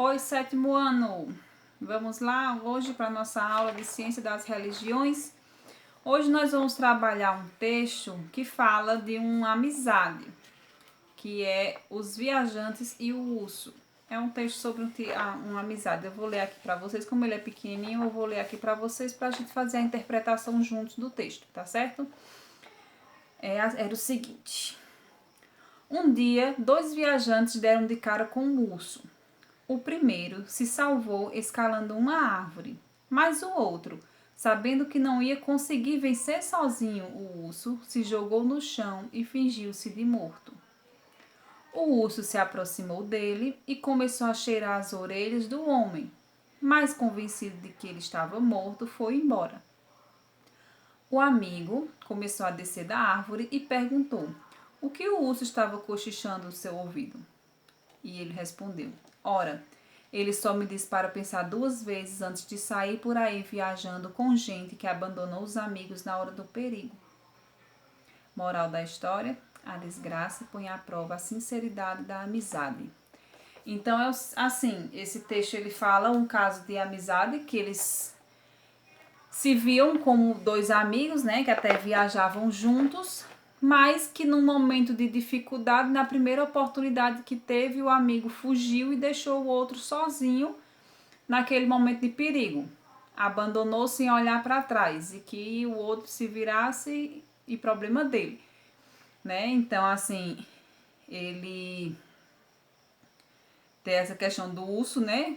Oi, sétimo ano! Vamos lá hoje para a nossa aula de Ciência das Religiões. Hoje nós vamos trabalhar um texto que fala de uma amizade, que é Os Viajantes e o Urso. É um texto sobre uma amizade. Eu vou ler aqui para vocês, como ele é pequenininho, eu vou ler aqui para vocês para a gente fazer a interpretação juntos do texto, tá certo? Era o seguinte: um dia, dois viajantes deram de cara com um urso. O primeiro se salvou escalando uma árvore, mas o outro, sabendo que não ia conseguir vencer sozinho o urso, se jogou no chão e fingiu-se de morto. O urso se aproximou dele e começou a cheirar as orelhas do homem, mas convencido de que ele estava morto, foi embora. O amigo começou a descer da árvore e perguntou o que o urso estava cochichando no seu ouvido. E ele respondeu: ora, ele só me diz para pensar duas vezes antes de sair por aí viajando com gente que abandonou os amigos na hora do perigo. Moral da história: a desgraça põe à prova a sinceridade da amizade. Então, assim, esse texto ele fala um caso de amizade que eles se viam como dois amigos, né, que até viajavam juntos, mas que num momento de dificuldade, na primeira oportunidade que teve, o amigo fugiu e deixou o outro sozinho naquele momento de perigo. Abandonou sem olhar para trás e que o outro se virasse e problema dele, né? Então, assim, ele tem essa questão do urso, né?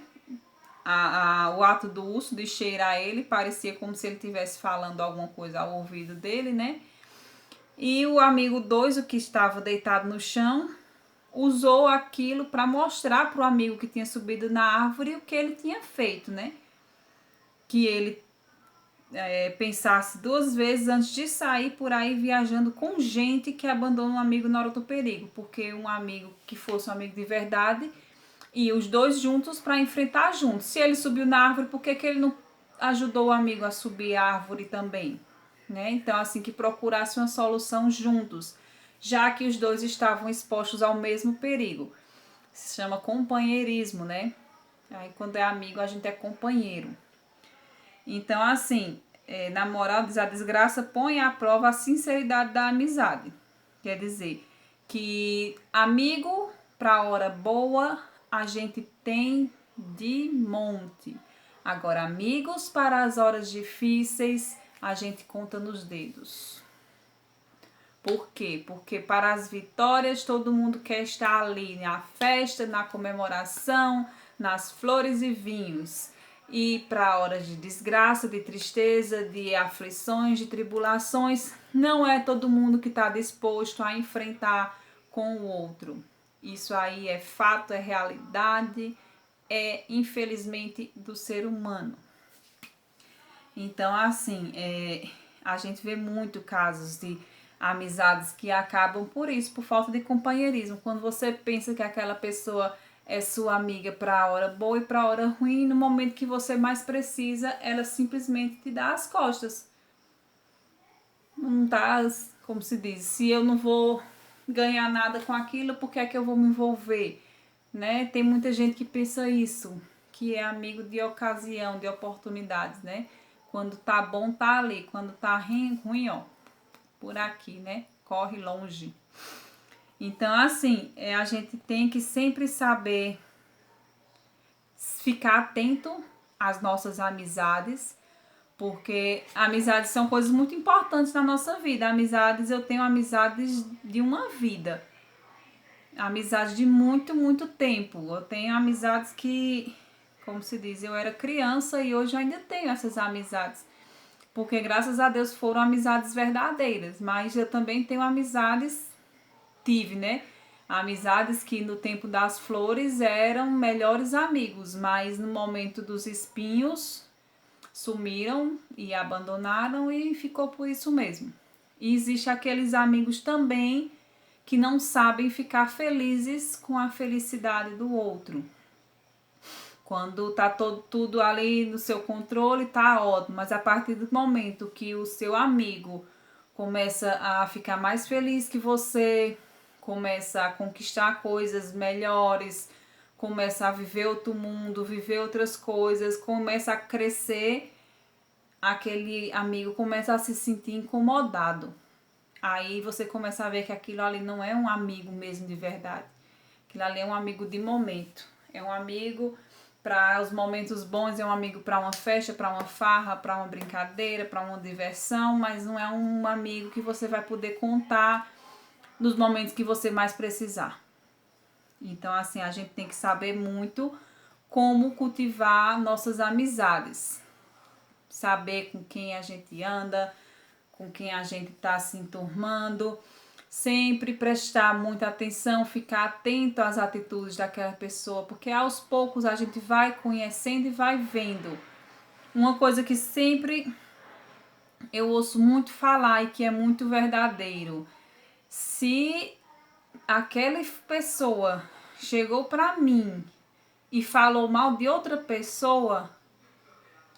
O ato do urso de cheirar ele parecia como se ele estivesse falando alguma coisa ao ouvido dele, né? E o amigo 2, o que estava deitado no chão, usou aquilo para mostrar para o amigo que tinha subido na árvore o que ele tinha feito, né? Que ele pensasse duas vezes antes de sair por aí viajando com gente que abandona um amigo na hora do perigo, porque um amigo que fosse um amigo de verdade e os dois juntos para enfrentar juntos. Se ele subiu na árvore, por que ele não ajudou o amigo a subir a árvore também? Né? Então, assim, que procurasse uma solução juntos, já que os dois estavam expostos ao mesmo perigo. Se chama companheirismo, né? Aí, quando é amigo, a gente é companheiro. Então, assim, na moral, diz a desgraça põe à prova a sinceridade da amizade. Quer dizer, que amigo para hora boa a gente tem de monte. Agora, amigos para as horas difíceis a gente conta nos dedos. Por quê? Porque para as vitórias todo mundo quer estar ali na festa, na comemoração, nas flores e vinhos. E para horas de desgraça, de tristeza, de aflições, de tribulações, não é todo mundo que está disposto a enfrentar com o outro. Isso aí é fato, é realidade, é infelizmente do ser humano. Então, assim, a gente vê muito casos de amizades que acabam por isso, por falta de companheirismo. Quando você pensa que aquela pessoa é sua amiga para a hora boa e para a hora ruim, no momento que você mais precisa, ela simplesmente te dá as costas. Não tá, como se diz, se eu não vou ganhar nada com aquilo, por que é que eu vou me envolver? Né? Tem muita gente que pensa isso, que é amigo de ocasião, de oportunidades, né? Quando tá bom, tá ali. Quando tá ruim, ó, por aqui, né? Corre longe. Então, assim, a gente tem que sempre saber ficar atento às nossas amizades, porque amizades são coisas muito importantes na nossa vida. Amizades, eu tenho amizades de uma vida. Amizade de muito, muito tempo. Eu tenho amizades que, como se diz, eu era criança e hoje eu ainda tenho essas amizades. Porque graças a Deus foram amizades verdadeiras. Mas eu também tenho tive, né? Amizades que no tempo das flores eram melhores amigos, mas no momento dos espinhos sumiram e abandonaram e ficou por isso mesmo. E existe aqueles amigos também que não sabem ficar felizes com a felicidade do outro. Quando tá tudo ali no seu controle, tá ótimo, mas a partir do momento que o seu amigo começa a ficar mais feliz que você, começa a conquistar coisas melhores, começa a viver outro mundo, viver outras coisas, começa a crescer, aquele amigo começa a se sentir incomodado. Aí você começa a ver que aquilo ali não é um amigo mesmo de verdade. Aquilo ali é um amigo de momento. É um amigo para os momentos bons, é um amigo para uma festa, para uma farra, para uma brincadeira, para uma diversão, mas não é um amigo que você vai poder contar nos momentos que você mais precisar. Então, assim, a gente tem que saber muito como cultivar nossas amizades. Saber com quem a gente anda, com quem a gente está se enturmando. Sempre prestar muita atenção, ficar atento às atitudes daquela pessoa, porque aos poucos a gente vai conhecendo e vai vendo. Uma coisa que sempre eu ouço muito falar e que é muito verdadeiro. Se aquela pessoa chegou para mim e falou mal de outra pessoa,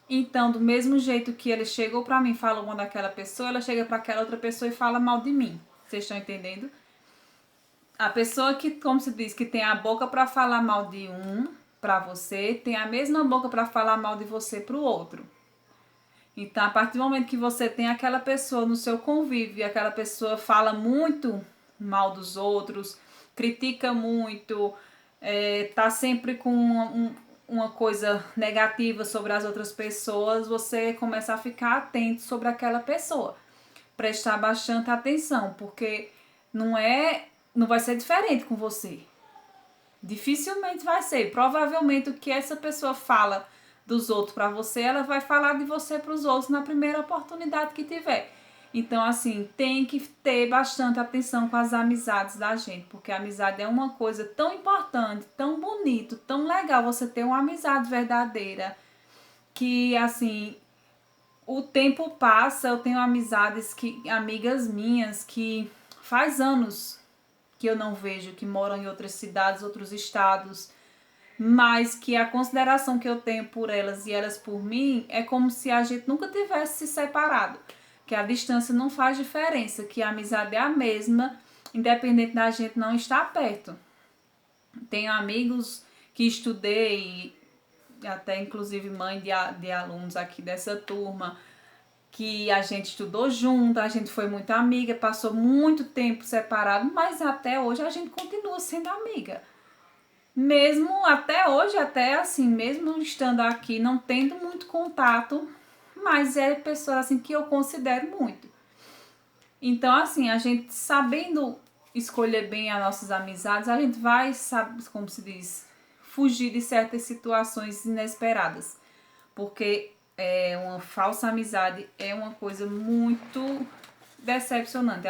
então do mesmo jeito que ele chegou para mim e falou mal daquela pessoa, ela chega para aquela outra pessoa e fala mal de mim. Vocês estão entendendo? A pessoa que, como se diz, que tem a boca para falar mal de um para você, tem a mesma boca para falar mal de você para o outro. Então, a partir do momento que você tem aquela pessoa no seu convívio e aquela pessoa fala muito mal dos outros, critica muito, tá sempre com uma coisa negativa sobre as outras pessoas, você começa a ficar atento sobre aquela pessoa. Prestar bastante atenção, porque não vai ser diferente com você. Dificilmente vai ser. Provavelmente o que essa pessoa fala dos outros para você, ela vai falar de você para os outros na primeira oportunidade que tiver. Então, assim, tem que ter bastante atenção com as amizades da gente, porque a amizade é uma coisa tão importante, tão bonito, tão legal você ter uma amizade verdadeira, que, assim, o tempo passa, eu tenho amigas minhas que faz anos que eu não vejo, que moram em outras cidades, outros estados, mas que a consideração que eu tenho por elas e elas por mim é como se a gente nunca tivesse se separado, que a distância não faz diferença, que a amizade é a mesma, independente da gente não estar perto. Tenho amigos que estudei, até inclusive mãe de alunos aqui dessa turma, que a gente estudou junto, a gente foi muito amiga, passou muito tempo separado, mas até hoje a gente continua sendo amiga. Mesmo até hoje, até assim, mesmo estando aqui, não tendo muito contato, mas é pessoa assim que eu considero muito. Então, assim, a gente sabendo escolher bem as nossas amizades, a gente vai, sabe, como se diz, fugir de certas situações inesperadas. Porque uma falsa amizade é uma coisa muito decepcionante.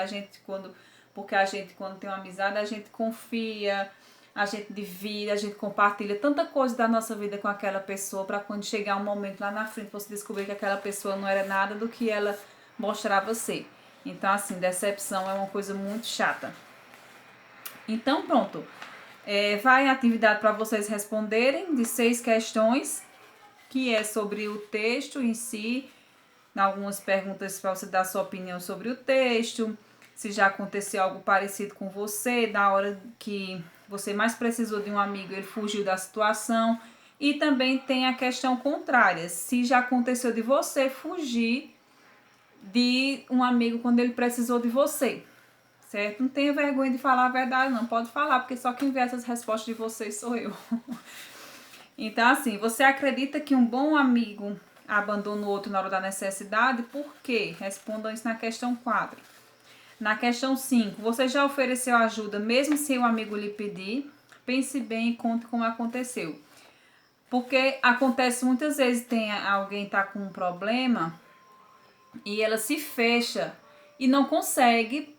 Porque a gente, quando tem uma amizade, a gente confia, a gente divide, a gente compartilha tanta coisa da nossa vida com aquela pessoa, para quando chegar um momento lá na frente você descobrir que aquela pessoa não era nada do que ela mostrava ser. Então, assim, decepção é uma coisa muito chata. Então, pronto. Vai a atividade para vocês responderem de 6 questões, que é sobre o texto em si, algumas perguntas para você dar sua opinião sobre o texto, se já aconteceu algo parecido com você, na hora que você mais precisou de um amigo, ele fugiu da situação, e também tem a questão contrária, se já aconteceu de você fugir de um amigo quando ele precisou de você, certo? Não tenha vergonha de falar a verdade, não, pode falar, porque só quem vê essas respostas de vocês sou eu. Então, assim, você acredita que um bom amigo abandona o outro na hora da necessidade? Por quê? Respondam isso na questão 4. Na questão 5, você já ofereceu ajuda mesmo se o amigo lhe pedir? Pense bem e conte como aconteceu. Porque acontece muitas vezes, alguém tá com um problema e ela se fecha e não consegue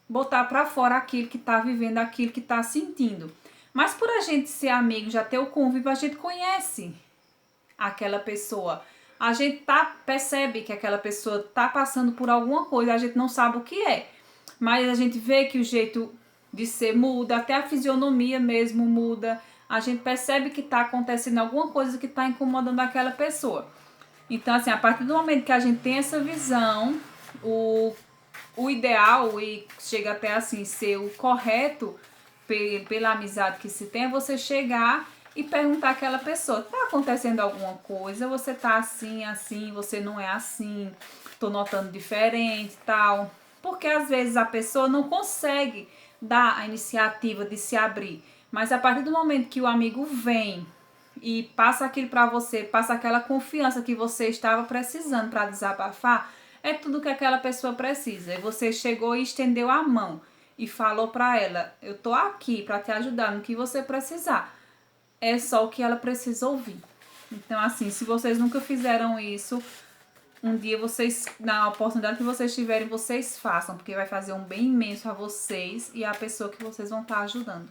botar para fora aquilo que tá vivendo, aquilo que tá sentindo. Mas por a gente ser amigo, já ter o convívio, a gente conhece aquela pessoa. A gente percebe que aquela pessoa tá passando por alguma coisa, a gente não sabe o que é. Mas a gente vê que o jeito de ser muda, até a fisionomia mesmo muda. A gente percebe que tá acontecendo alguma coisa que tá incomodando aquela pessoa. Então, assim, a partir do momento que a gente tem essa visão, o ideal, e chega até assim, ser o correto pela amizade que se tem, é você chegar e perguntar àquela pessoa, tá acontecendo alguma coisa? Você tá assim, assim, você não é assim, tô notando diferente, tal. Porque às vezes a pessoa não consegue dar a iniciativa de se abrir, mas a partir do momento que o amigo vem e passa aquilo para você, passa aquela confiança que você estava precisando para desabafar, é tudo que aquela pessoa precisa. E você chegou e estendeu a mão e falou para ela, eu tô aqui para te ajudar no que você precisar. É só o que ela precisa ouvir. Então, assim, se vocês nunca fizeram isso, um dia vocês, na oportunidade que vocês tiverem, vocês façam, porque vai fazer um bem imenso a vocês e a pessoa que vocês vão estar ajudando.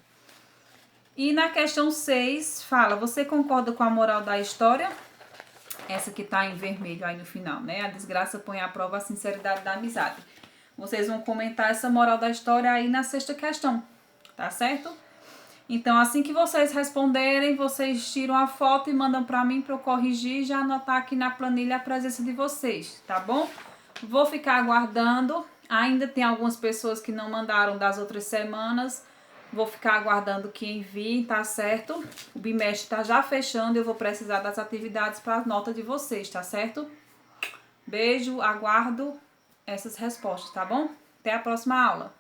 E na questão 6, fala, você concorda com a moral da história? Essa que tá em vermelho aí no final, né? A desgraça põe à prova a sinceridade da amizade. Vocês vão comentar essa moral da história aí na 6ª questão, tá certo? Então, assim que vocês responderem, vocês tiram a foto e mandam para mim para eu corrigir e já anotar aqui na planilha a presença de vocês, tá bom? Vou ficar aguardando. Ainda tem algumas pessoas que não mandaram das outras semanas. Vou ficar aguardando que enviem, tá certo? O bimestre tá já fechando, eu vou precisar das atividades para a nota de vocês, tá certo? Beijo, aguardo essas respostas, tá bom? Até a próxima aula.